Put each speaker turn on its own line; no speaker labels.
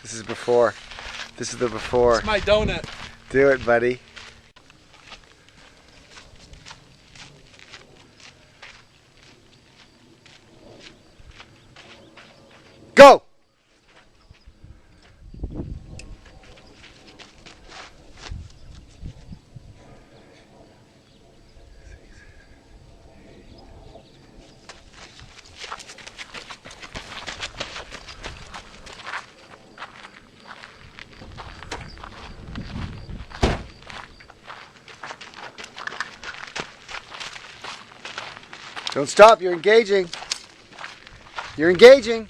This is before. This is the before.
It's my donut.
Do it, buddy. Go! Don't stop, you're engaging. You're engaging.